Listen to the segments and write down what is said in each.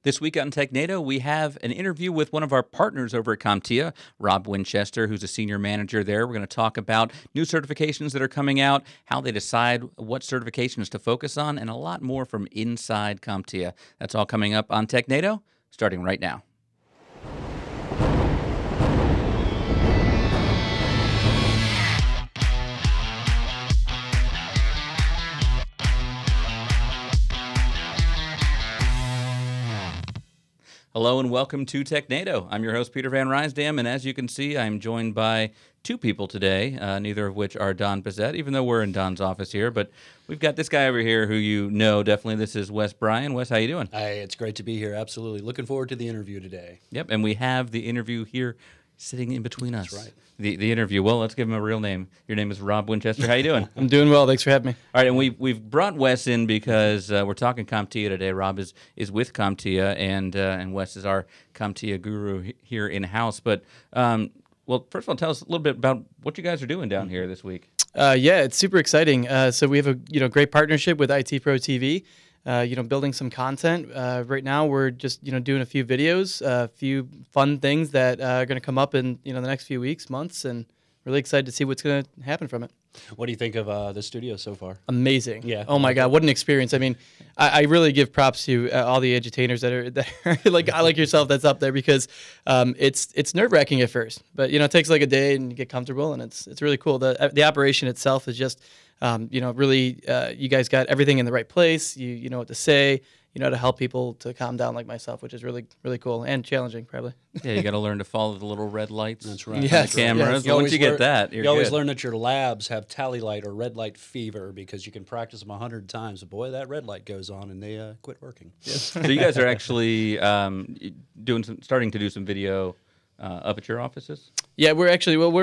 This week on Technado, we have an interview with one of our partners over at CompTIA, Rob Winchester, who's a senior manager there. We're going to talk about new certifications that are coming out, how they decide what certifications to focus on, and a lot more from inside CompTIA. That's all coming up on Technado, starting right now. Hello and welcome to Technado. I'm your host, Peter Van Rysdam, and as you can see, I'm joined by two people today, neither of which are Don Bissett, even though we're in Don's office here. But we've got this guy over here who you know definitely. This is Wes Bryan. Wes, how you doing? Hey, it's great to be here. Absolutely. Looking forward to the interview today. Yep, and we have the interview here sitting in between us. That's right. The interview. Well, let's give him a real name. Your name is Rob Winchester. How you doing? I'm doing well. Thanks for having me. All right, and we've brought Wes in because we're talking CompTIA today. Rob is with CompTIA, and Wes is our CompTIA guru here in-house. But, well, first of all, tell us a little bit about what you guys are doing down here this week. Yeah, it's super exciting. So we have a great partnership with ITProTV. Building some content. Right now, we're just doing a few videos, a few fun things that are going to come up in the next few weeks, months, and really excited to see what's going to happen from it. What do you think of the studio so far? Amazing. Yeah. Oh my God, what an experience! I mean, I really give props to all the edutators that are like yourself that's up there, because it's nerve-wracking at first, but it takes like a day and you get comfortable, and it's really cool. The operation itself is just really you guys got everything in the right place. You know what to say. You know how to help people to calm down like myself, which is really, really cool and challenging, probably. Yeah, you got to learn to follow the little red lights. That's right. Yes, on the cameras. yes. Once you get that, you always learn that your labs have tally light or red light fever, because you can practice them 100 times. But boy, that red light goes on and they quit working. So you guys are actually starting to do some video up at your offices? Yeah, we're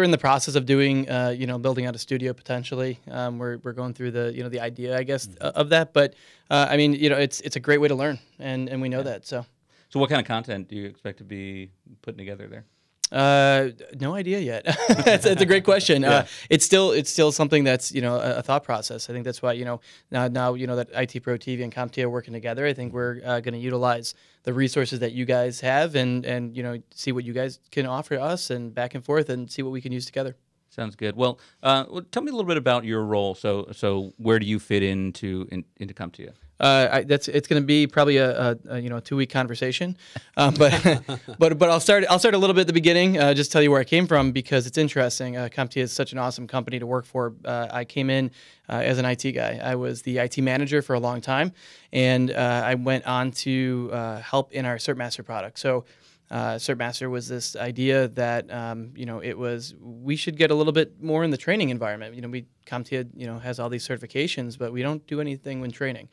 in the process of doing building out a studio potentially. We're going through the idea, I guess, of that. But I mean, it's a great way to learn, and we know that. So what kind of content do you expect to be putting together there? No idea yet. It's a great question. Yeah. It's still something that's a thought process. I think that's why now that ITProTV and CompTIA are working together, I think we're going to utilize the resources that you guys have and see what you guys can offer us, and back and forth, and see what we can use together. Sounds good. Well, tell me a little bit about your role. So where do you fit into CompTIA? It's going to be probably a 2-week conversation, but I'll start a little bit at the beginning. Just tell you where I came from, because it's interesting. CompTIA is such an awesome company to work for. I came in as an IT guy. I was the IT manager for a long time, and I went on to help in our CertMaster product. So CertMaster was this idea that we should get a little bit more in the training environment. CompTIA has all these certifications, but we don't do anything when training.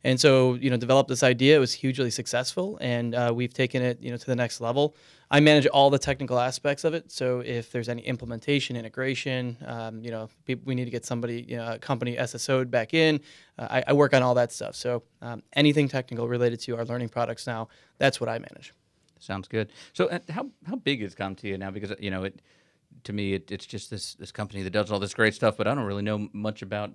And so, developed this idea. It was hugely successful, and we've taken it, to the next level. I manage all the technical aspects of it. So if there's any implementation, integration, we need to get somebody, a company SSO'd back in. I work on all that stuff. So anything technical related to our learning products now, that's what I manage. Sounds good. So how big is CompTIA now? Because to me, it's just this company that does all this great stuff, but I don't really know much about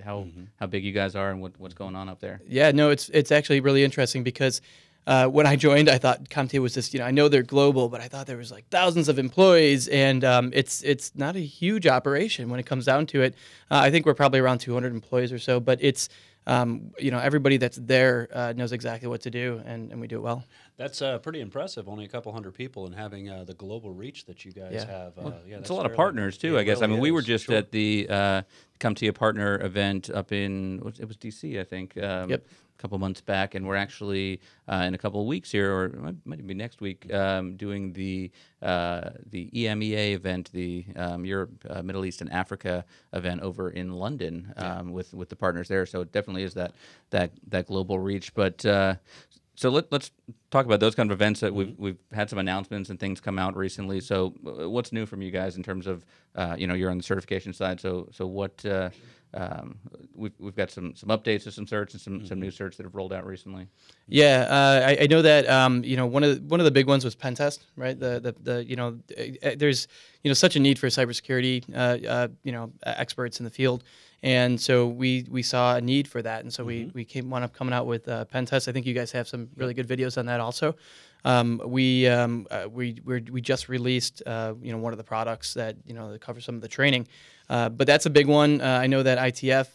how big you guys are and what's going on up there. Yeah, no, it's actually really interesting, because when I joined, I thought CompTIA was just I know they're global, but I thought there was like thousands of employees, and it's not a huge operation when it comes down to it. I think we're probably around 200 employees or so, but it's everybody that's there knows exactly what to do, and we do it well. That's pretty impressive. Only a couple hundred people, and having the global reach that you guys have. It's a lot of partners too, I guess. Really we were just at the CompTIA partner event up in it was DC, I think. Yep. A couple months back, and we're actually in a couple of weeks here, or it might be next week, doing the EMEA event, the Europe, Middle East, and Africa event over in London with the partners there. So it definitely is that global reach. But so let's talk about those kind of events that we've had some announcements and things come out recently. So what's new from you guys in terms of you're on the certification side. So what we've got some updates to some certs and some new certs that have rolled out recently. Yeah, I know that one of the big ones was pen test, right? There's such a need for cybersecurity experts in the field, And so we saw a need for that, and so we wound up coming out with pen tests. I think you guys have some really good videos on that also. We just released one of the products that that covers some of the training, but that's a big one. I know that ITF,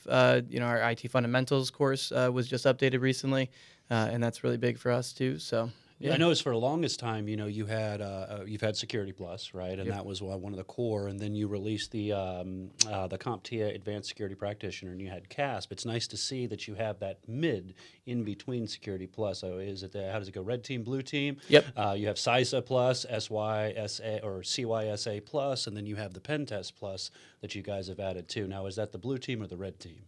our IT fundamentals course was just updated recently, and that's really big for us too. So. Yeah. I noticed for the longest time, you had you've had Security Plus, right, and that was one of the core. And then you released the CompTIA Advanced Security Practitioner, and you had CASP. It's nice to see that you have that mid in between Security Plus. So is it how does it go? Red team, blue team. Yep. You have CISA Plus, SYSA or CYSA Plus, and then you have the Pen Test Plus that you guys have added too. Now, is that the blue team or the red team?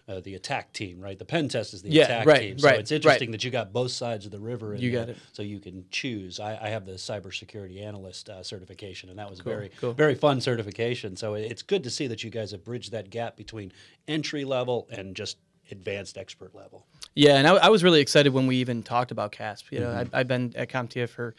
The attack team, right? The pen test is the attack team. So it's interesting that you got both sides of the river in you there, got it. so you can choose. I have the cybersecurity analyst certification, and that was Cool. very fun certification. So it's good to see that you guys have bridged that gap between entry level and just advanced expert level. Yeah, and I was really excited when we even talked about CASP. I've been at CompTIA for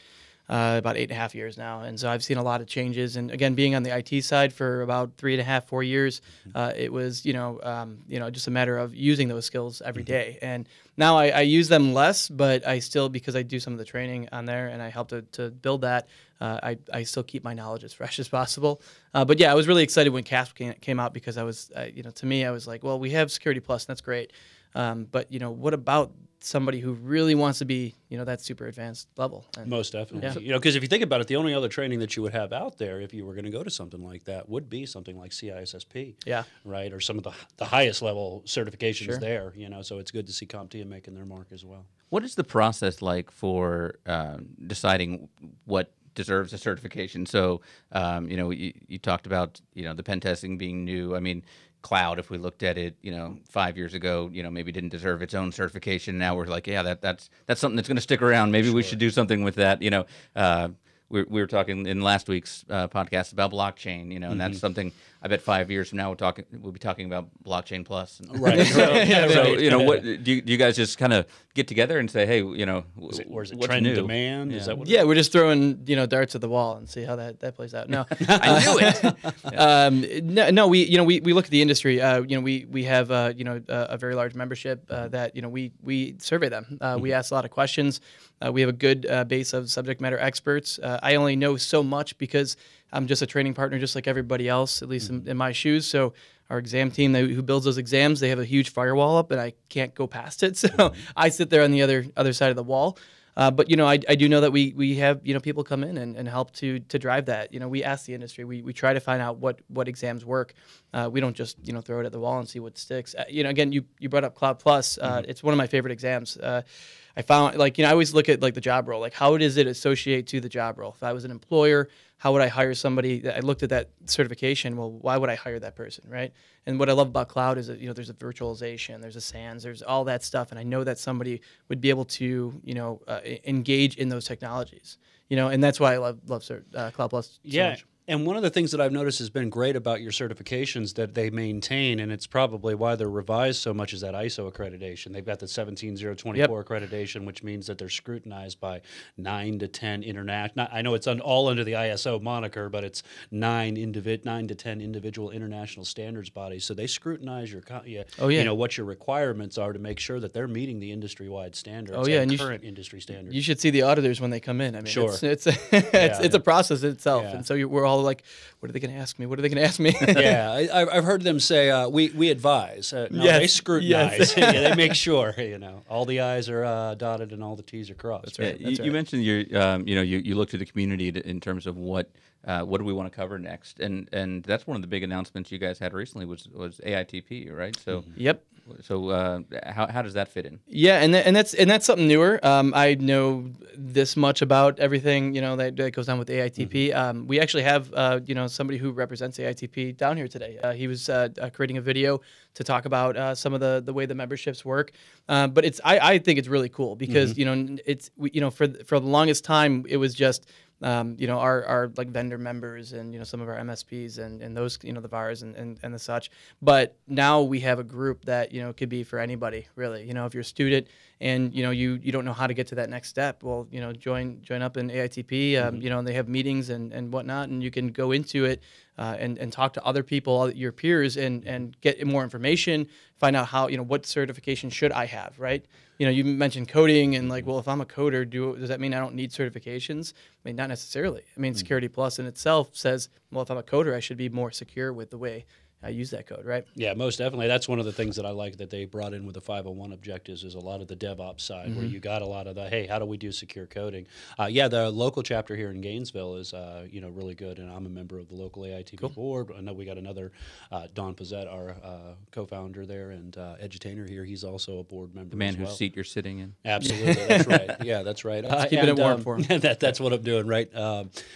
about 8.5 years now, and so I've seen a lot of changes. And again, being on the IT side for about 3.5, 4 years, it was just a matter of using those skills every day. And now I use them less, but I still, because I do some of the training on there and I help to build that, I still keep my knowledge as fresh as possible. But yeah, I was really excited when CASP came out, because I was, to me, I was like, well, we have Security Plus, and that's great. But what about somebody who really wants to be, that super advanced level? And most definitely. Because if you think about it, the only other training that you would have out there if you were going to go to something like that would be something like CISSP. Yeah. Right? Or some of the highest level certifications there, So it's good to see CompTIA making their mark as well. What is the process for deciding what deserves a certification? So, you talked about, the pen testing being new. I mean, cloud, if we looked at it, 5 years ago, maybe didn't deserve its own certification. Now we're like, yeah, that's something that's going to stick around. Maybe we should do something with that. We were talking in last week's podcast about blockchain, and that's something I bet 5 years from now we'll be talking about blockchain plus. Right. So, what do you guys just kind of get together and say, hey, or is it what's trend new? demand? Is that what? Yeah, we're just throwing darts at the wall and see how that plays out. No, I knew it. No, we look at the industry. We have a very large membership that we survey them. We ask a lot of questions. We have a good base of subject matter experts. I only know so much because I'm just a training partner, just like everybody else, at least in my shoes. So our exam team who builds those exams, they have a huge firewall up, and I can't go past it. So I sit there on the other side of the wall. But I do know that we have people come in and help to drive that. We ask the industry. We try to find out what exams work. We don't just throw it at the wall and see what sticks. Again, you brought up Cloud Plus. It's one of my favorite exams. I found I always look at the job role. How does it associate to the job role? If I was an employer, how would I hire somebody? I looked at that certification. Well, why would I hire that person, right? And what I love about cloud is that there's a virtualization, there's a SANs, there's all that stuff, and I know that somebody would be able to engage in those technologies. And that's why I love Cloud Plus so much. And one of the things that I've noticed has been great about your certifications that they maintain, and it's probably why they're revised so much, is that ISO accreditation. They've got the 17024 accreditation, which means that they're scrutinized by 9 to 10 international. I know it's all under the ISO moniker, but it's 9 to 10 individual international standards bodies. So they scrutinize what your requirements are to make sure that they're meeting the industry-wide standards and current industry standards. You should see the auditors when they come in. I mean, sure. it's a process in itself, and so we're all like, what are they going to ask me? What are they going to ask me? I've heard them say, we advise. They scrutinize. They make sure, all the I's are dotted and all the T's are crossed. That's right. You mentioned you looked at the community in terms of what do we want to cover next, and that's one of the big announcements you guys had recently was AITP, right? So Yep. So how does that fit in? Yeah, and that's something newer. I know this much about everything that goes on with AITP. We actually have somebody who represents AITP down here today. He was creating a video to talk about some of the way the memberships work. But I think it's really cool because it's for the longest time it was just our like vendor members and some of our MSPs and those the VARs and the such. But now we have a group that could be for anybody really. If you're a student and you don't know how to get to that next step, well join up in AITP. And they have meetings and whatnot, and you can go into it and talk to other people, your peers, and get more information. Find out how what certification should I have, right? You mentioned coding and like, well, if I'm a coder, does that mean I don't need certifications? I mean, not necessarily. I mean, Security Plus in itself says, well, if I'm a coder, I should be more secure with the way I use that code, right? Yeah, most definitely. That's one of the things that I like that they brought in with the 501 objectives is a lot of the DevOps side where you got a lot of the, hey, how do we do secure coding? The local chapter here in Gainesville is, really good, and I'm a member of the local AITP board. I know we got another, Don Pizzette, our co-founder there, and Edutainer here. He's also a board member. The man as well. whose seat you're sitting in. Absolutely, that's right. Yeah, that's right. Keeping it warm for him. That's what I'm doing, right?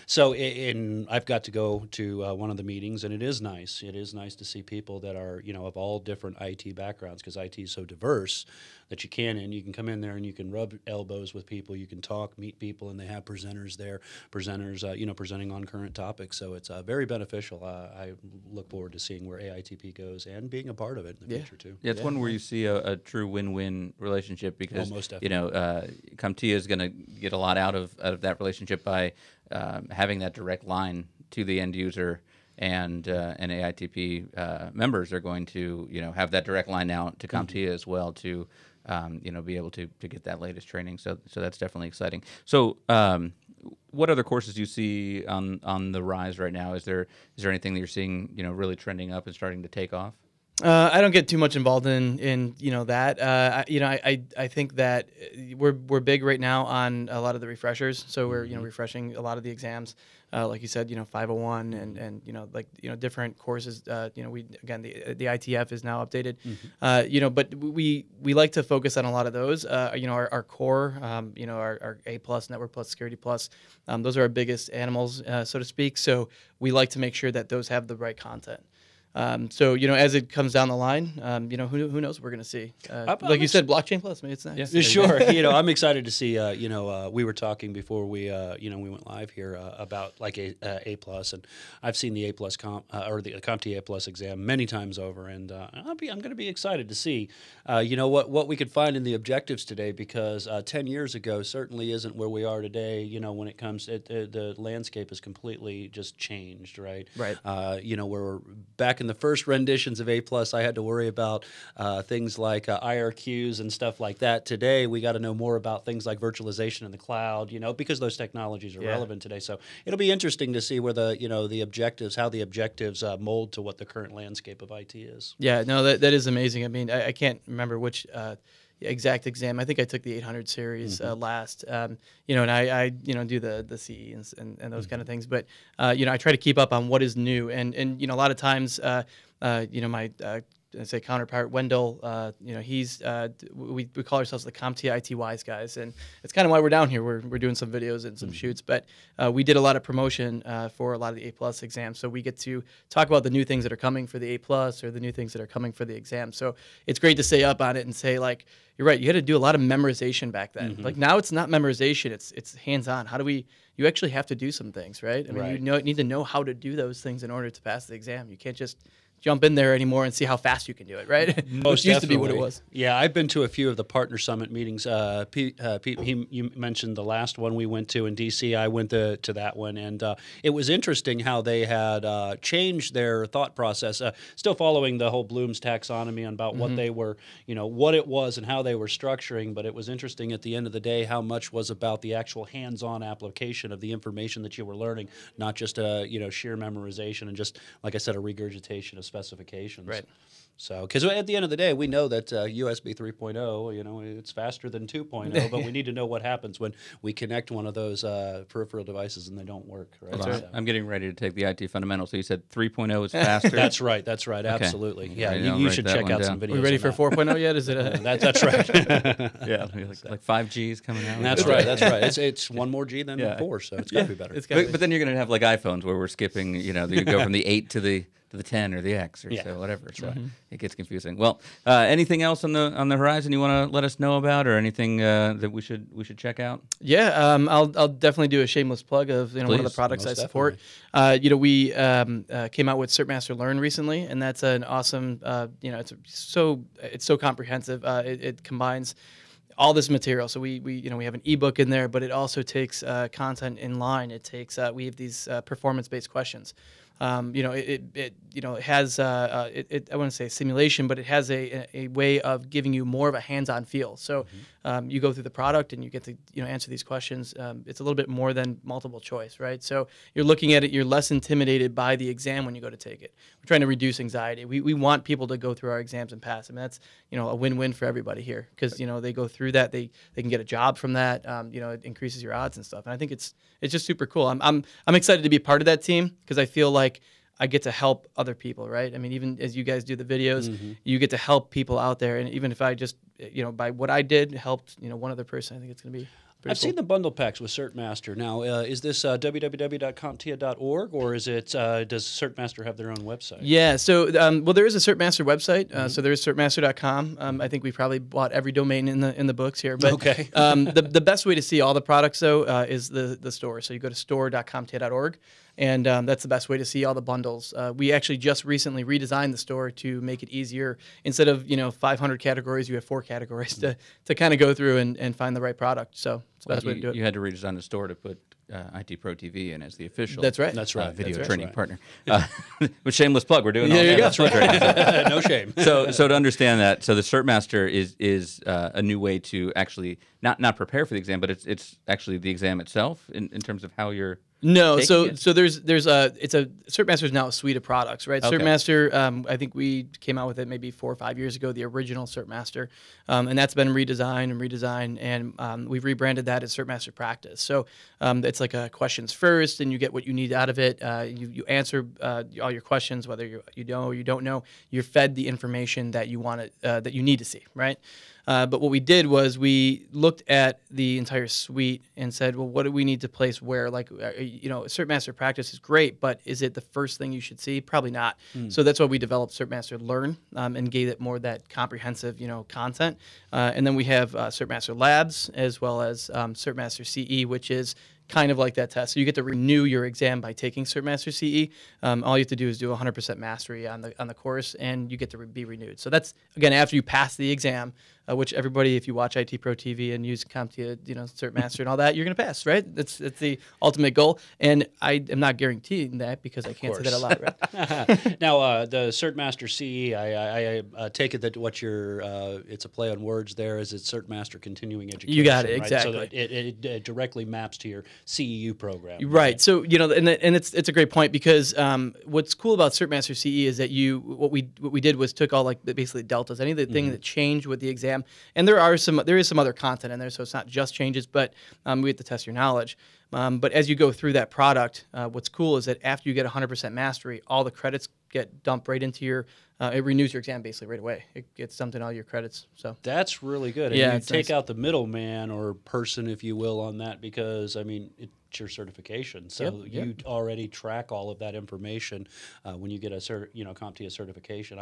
So I've got to go to one of the meetings, and it is nice. It is nice to see people that are, of all different IT backgrounds, because IT is so diverse that you can come in there and you can rub elbows with people, you can talk, meet people, and they have presenters there, presenting on current topics. So it's very beneficial. I look forward to seeing where AITP goes and being a part of it in the future too. Yeah, it's one where you see a true win-win relationship because most CompTIA is going to get a lot out of that relationship by having that direct line to the end user. And AITP members are going to have that direct line now to CompTIA as well to be able to get that latest training. So that's definitely exciting. So what other courses do you see on the rise right now? Is there anything that you're seeing really trending up and starting to take off? I don't get too much involved in that. I think that we're big right now on a lot of the refreshers. So we're refreshing a lot of the exams, like you said, 501 and different courses. The ITF is now updated. But we like to focus on a lot of those. Our core, our A plus, Network plus, Security plus. Those are our biggest animals, so to speak. So we like to make sure that those have the right content. As it comes down the line, who knows what we're going to see. Like you said, blockchain plus, maybe it's nice. Yeah, sure. I'm excited to see, we were talking before we went live here about like A plus, and I've seen the A plus or the CompTIA A plus exam many times over, and I'm going to be excited to see, what we could find in the objectives today, because 10 years ago certainly isn't where we are today. When it comes, the landscape has completely just changed, right? Right. We're back in the first renditions of A+, I had to worry about things like IRQs and stuff like that. Today, we got to know more about things like virtualization in the cloud, because those technologies are relevant today. So it'll be interesting to see where the objectives, how the objectives mold to what the current landscape of IT is. Yeah, no, that is amazing. I mean, I can't remember which exact exam. I think I took the 800 series last, and I do the CE and those kind of things. But I try to keep up on what is new, and a lot of times, my say counterpart Wendell, he's we call ourselves the CompTIA IT Wise guys, and it's kind of why we're down here. We're doing some videos and some shoots, but we did a lot of promotion for a lot of the A+ exams, so we get to talk about the new things that are coming for the A+ or the new things that are coming for the exam. So it's great to stay up on it and say, like, you're right, you had to do a lot of memorization back then. Like now it's not memorization, it's hands-on. You actually have to do some things, right? I mean, you need to know how to do those things in order to pass the exam. You can't just jump in there anymore and see how fast you can do it, right? Most used to be what it was. Yeah, I've been to a few of the Partner Summit meetings. Pete, you mentioned the last one we went to in D.C. I went to that one, and it was interesting how they had changed their thought process, still following the whole Bloom's taxonomy about what they were, what it was and how they were structuring, but it was interesting at the end of the day how much was about the actual hands-on application of the information that you were learning, not just sheer memorization and just, like I said, a regurgitation of specifications. Right. So, because at the end of the day, we know that USB 3.0, it's faster than 2.0, but we need to know what happens when we connect one of those peripheral devices and they don't work. Right? So I'm getting ready to take the IT fundamentals. So you said 3.0 is faster? That's right. Okay. Absolutely. Yeah, you should check out some videos. Are we ready for 4.0 yet? Is it? That's right. Yeah, like 5G is coming out. That's right. That's right. It's one more G than 4, so it's got to be better. But then you're going to have like iPhones where we're skipping, you go from the 8 to the 10 or the X or so, whatever. So It gets confusing. Well, anything else on the horizon you want to let us know about, or anything that we should check out? Yeah, I'll definitely do a shameless plug of one of the Please. products I Most support. We came out with CertMaster Learn recently, and that's an awesome. It's so comprehensive. It combines all this material. So we have an ebook in there, but it also takes content in line. It takes we have these performance-based questions. It has I wouldn't say simulation, but it has a way of giving you more of a hands-on feel. So you go through the product and you get to answer these questions. It's a little bit more than multiple choice, right? So you're looking at it. You're less intimidated by the exam when you go to take it. We're trying to reduce anxiety. We want people to go through our exams and pass. I mean, that's a win-win for everybody here because they go through that. They can get a job from that. It increases your odds and stuff. And I think it's just super cool. I'm excited to be part of that team because I feel like I get to help other people, right? I mean, even as you guys do the videos, you get to help people out there. And even if I just, by what I did, helped, one other person, I think it's going to be pretty I've cool. seen the bundle packs with CertMaster. Now, is this www.comptia.org, or is it, does CertMaster have their own website? Yeah, so, there is a CertMaster website. So there's certmaster.com. I think we probably bought every domain in the books here. But Okay. the best way to see all the products, though, is the store. So you go to store.comptia.org. And that's the best way to see all the bundles. We actually just recently redesigned the store to make it easier. Instead of 500 categories, you have 4 categories to kind of go through and find the right product. So it's the best way to do it. You had to redesign the store to put ITProTV in as the official. That's right. That's right. Video That's training right. partner. With shameless plug, we're doing all There you that. go. That's right. No shame. So to understand that, so the CertMaster is a new way to actually not prepare for the exam, but it's actually the exam itself in terms of how you're. No, so taking it? there's CertMaster is now a suite of products, right? Okay. CertMaster, I think we came out with it maybe 4 or 5 years ago, the original CertMaster, and that's been redesigned, and we've rebranded that as CertMaster Practice. So it's like questions first, and you get what you need out of it. You answer all your questions, whether you know or you don't know. You're fed the information that you want that you need to see, right? But what we did was we looked at the entire suite and said, well, what do we need to place where? Like, CertMaster Practice is great, but is it the first thing you should see? Probably not. So that's why we developed CertMaster Learn and gave it more of that comprehensive, content. And then we have CertMaster Labs as well as CertMaster CE, which is kind of like that test. So you get to renew your exam by taking CertMaster CE. All you have to do is do 100% mastery on the course, and you get to be renewed. So that's, again, after you pass the exam, which everybody, if you watch ITProTV and use CompTIA, CertMaster and all that, you're going to pass, right? That's the ultimate goal. And I am not guaranteeing that because I can't say that a lot, right? Now, the CertMaster CE, I take it that it's a play on words there. Is it CertMaster Continuing Education? You got it, right? exactly. So that it directly maps to your CEU program. Right. So, and it's a great point because what's cool about CertMaster CE is that what we did was took all basically deltas, anything that changed with the exam. And there is some other content in there, so it's not just changes, but we have to test your knowledge. But as you go through that product, what's cool is that after you get 100% mastery, all the credits get dumped right into your. It renews your exam basically right away. It gets dumped in all your credits. So that's really good. And yeah, you take nice. out the middleman or person, if you will, on that because it's your certification. So you already track all of that information when you get a CompTIA certification.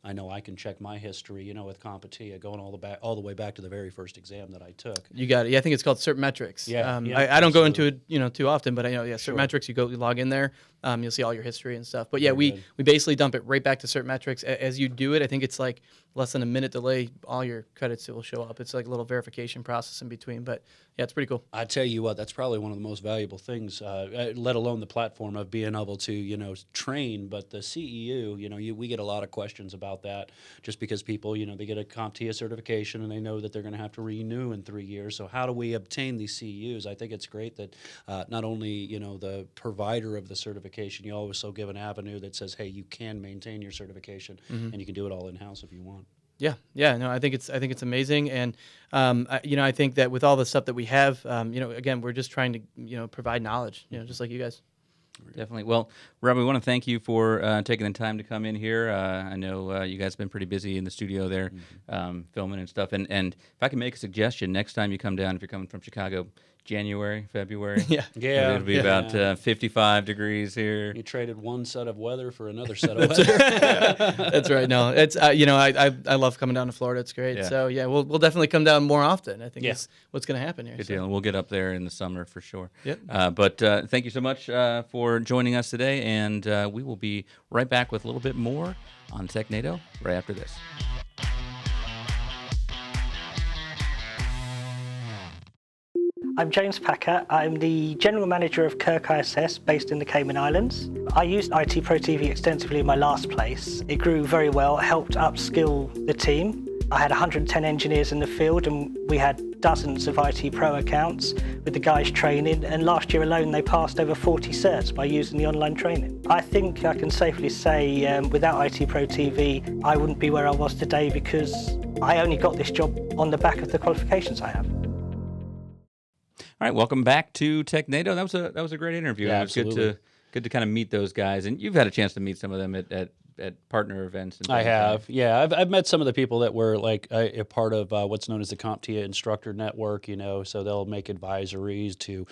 I know I can check my history, with CompTIA going all the way back to the very first exam that I took. You got it. Yeah, I think it's called CertMetrics. Yeah, I don't go into it too often, but I know Sure. CertMetrics. You log in there, you'll see all your history and stuff. But yeah, we basically dump it right back to CertMetrics. As you do it, I think it's like less than a minute delay. All your credits will show up. It's like a little verification process in between. But yeah, it's pretty cool. I tell you what, that's probably one of the most valuable things, let alone the platform of being able to, train. But the CEU, we get a lot of questions about that just because people, they get a CompTIA certification and they know that they're going to have to renew in 3 years. So how do we obtain these CEUs? I think it's great that not only, the provider of the certification, you also give an avenue that says, hey, you can maintain your certification and you can do it all in-house if you want. Yeah, no, I think it's amazing, and I think that with all the stuff that we have, again, we're just trying to provide knowledge, just like you guys. Definitely. Well, Rob, we want to thank you for taking the time to come in here. I know you guys have been pretty busy in the studio there, filming and stuff. And if I can make a suggestion, next time you come down, if you're coming from Chicago, January, February. Yeah. It'll be about 55 degrees here. You traded one set of weather for another set of weather. That's right. No, it's I love coming down to Florida. It's great. Yeah. So yeah, we'll definitely come down more often. I think that's what's going to happen here. Good deal. And we'll get up there in the summer for sure. Yep. But thank you so much for joining us today, and we will be right back with a little bit more on Technado right after this. I'm James Packer. I'm the General Manager of Kirk ISS based in the Cayman Islands. I used ITProTV extensively in my last place. It grew very well, helped upskill the team. I had 110 engineers in the field and we had dozens of IT Pro accounts with the guys training, and last year alone they passed over 40 certs by using the online training. I think I can safely say without ITProTV I wouldn't be where I was today, because I only got this job on the back of the qualifications I have. All right, welcome back to Technado. That was a great interview. Yeah, it was good to kind of meet those guys, and you've had a chance to meet some of them at partner events. And I have, yeah. I've met some of the people that were like a part of what's known as the CompTIA instructor network. So they'll make advisories to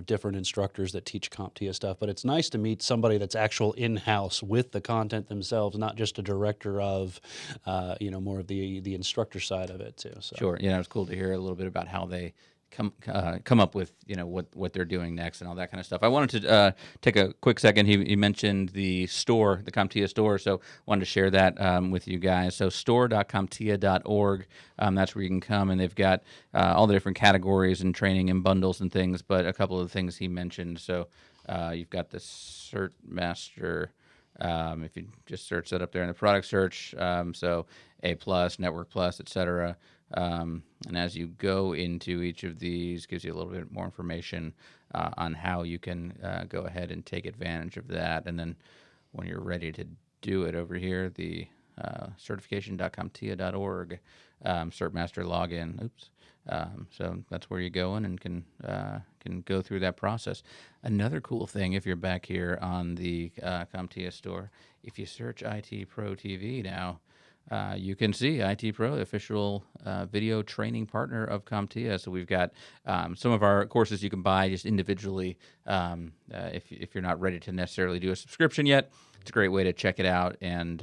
different instructors that teach CompTIA stuff. But it's nice to meet somebody that's actual in-house with the content themselves, not just a director of more of the instructor side of it too. So. Sure. Yeah, it was cool to hear a little bit about how they come up with what they're doing next and all that kind of stuff. I wanted to take a quick second. He mentioned the store, the CompTIA store, so wanted to share that with you guys. So store.comptia.org, that's where you can come, and they've got all the different categories and training and bundles and things. But a couple of the things he mentioned. So you've got the CertMaster. If you just search that up there in the product search, so A+, Network Plus, etc. And as you go into each of these, gives you a little bit more information on how you can go ahead and take advantage of that. And then when you're ready to do it over here, the certification.comptia.org, CertMaster login. So that's where you go in and can go through that process. Another cool thing, if you're back here on the CompTIA store, if you search ITProTV now, you can see IT Pro, the official video training partner of CompTIA. So we've got some of our courses you can buy just individually if you're not ready to necessarily do a subscription yet. It's a great way to check it out and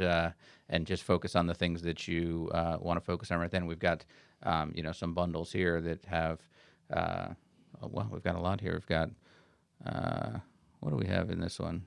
just focus on the things that you want to focus on right then. We've got some bundles here that have we've got a lot here. We've got what do we have in this one?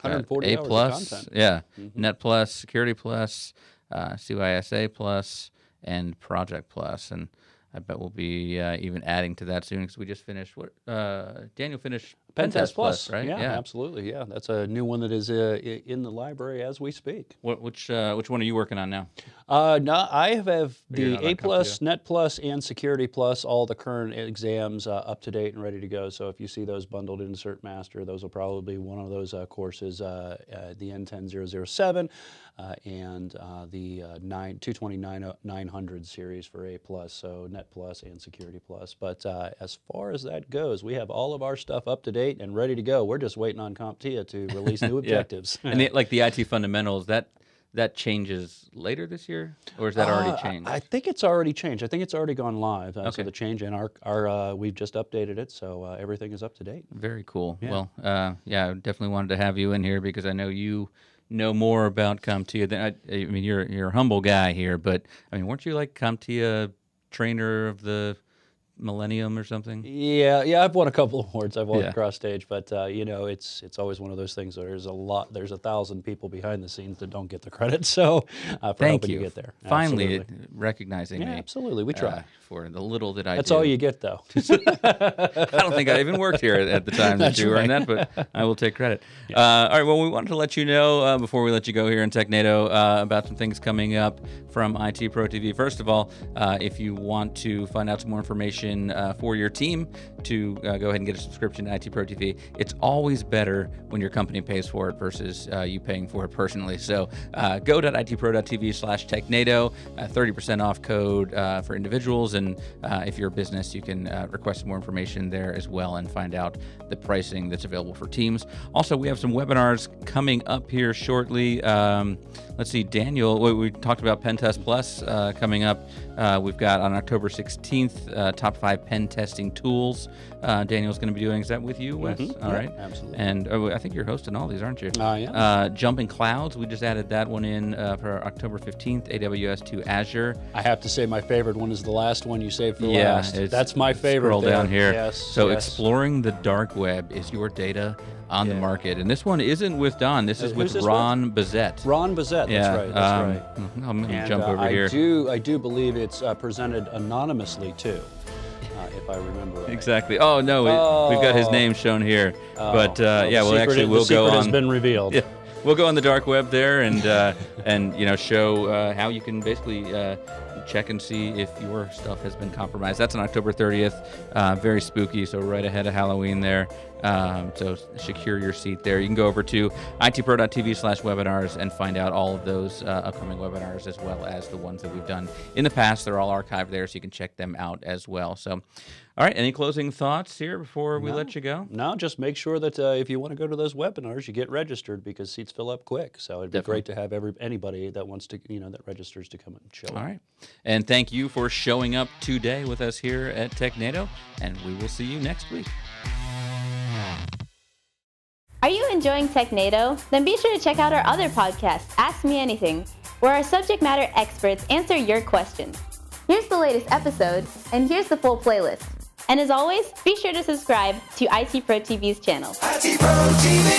140 A hours plus, of content. yeah, Net Plus, Security Plus, CYSA Plus, and Project Plus, and I bet we'll be even adding to that soon because we just finished Daniel finished Pentest Plus, right? Yeah, absolutely. Yeah, that's a new one that is in the library as we speak. Which one are you working on now? No, I have the You're not on A+, CompTIA? Net Plus, and Security Plus, all the current exams up to date and ready to go. So if you see those bundled in CertMaster, those will probably be one of those courses, the N10007 and the 229-900 series for A+, so Net Plus and Security Plus. But as far as that goes, we have all of our stuff up to date and ready to go. We're just waiting on CompTIA to release new objectives. And the IT fundamentals, that changes later this year, or is that already changed? I think it's already changed. I think it's already gone live. So Okay. the change in our we've just updated it, so everything is up to date. Very cool. Yeah. Well, I definitely wanted to have you in here because I know you know more about CompTIA than I mean, you're a humble guy here, but I mean, weren't you like CompTIA trainer of the millennium or something? Yeah, I've won a couple of awards. I've won Yeah. across stage, but it's always one of those things where there's 1,000 people behind the scenes that don't get the credit. So for Thank helping you. get there. Finally Absolutely. recognizing Yeah, me. absolutely. We try. For the little that I That's do. all you get, though. I don't think I even worked here at the time that you were in that, but I will take credit. All right, well, we wanted to let you know before we let you go here in Technado about some things coming up from ITProTV. First of all, if you want to find out some more information for your team to go ahead and get a subscription to ITProTV. It's always better when your company pays for it versus you paying for it personally. So go.itpro.tv/Technado, 30% off code for individuals. And if you're a business, you can request more information there as well and find out the pricing that's available for teams. Also, we have some webinars coming up here shortly. Let's see, Daniel, we talked about Pen Test Plus coming up. We've got on October 16th, top 5 pen testing tools. Daniel's going to be doing. Is that with you, Wes? All right. Absolutely. And I think you're hosting all these, aren't you? Yeah. Jumping Clouds, we just added that one in for October 15th, AWS to Azure. I have to say my favorite one is the last one you saved for last. That's my favorite. Scroll down here. Yes. So exploring the dark web, is your data on the market? And this one isn't with Don. This is with Ron Bazette. Ron Bazette. Yeah. That's right. That's right. I'm going to And, jump over here. I do believe it's presented anonymously too, if I remember right. Exactly. Oh no, we've got his name shown here. But yeah, we'll go on. Has been revealed. Yeah, we'll go on the dark web there and and show how you can basically check and see if your stuff has been compromised. That's on October 30th. Very spooky, so right ahead of Halloween there. So secure your seat there. You can go over to itpro.tv/webinars and find out all of those upcoming webinars as well as the ones that we've done in the past. They're all archived there, so you can check them out as well. So, all right, any closing thoughts here before we let you go? No, just make sure that if you want to go to those webinars, you get registered because seats fill up quick. So it'd be great to have anybody that wants to, that registers to come and show up. All right. And thank you for showing up today with us here at Technado, and we will see you next week. Are you enjoying Technado? Then be sure to check out our other podcast, Ask Me Anything, where our subject matter experts answer your questions. Here's the latest episode, and here's the full playlist. And as always, be sure to subscribe to ITProTV's channel. ITProTV!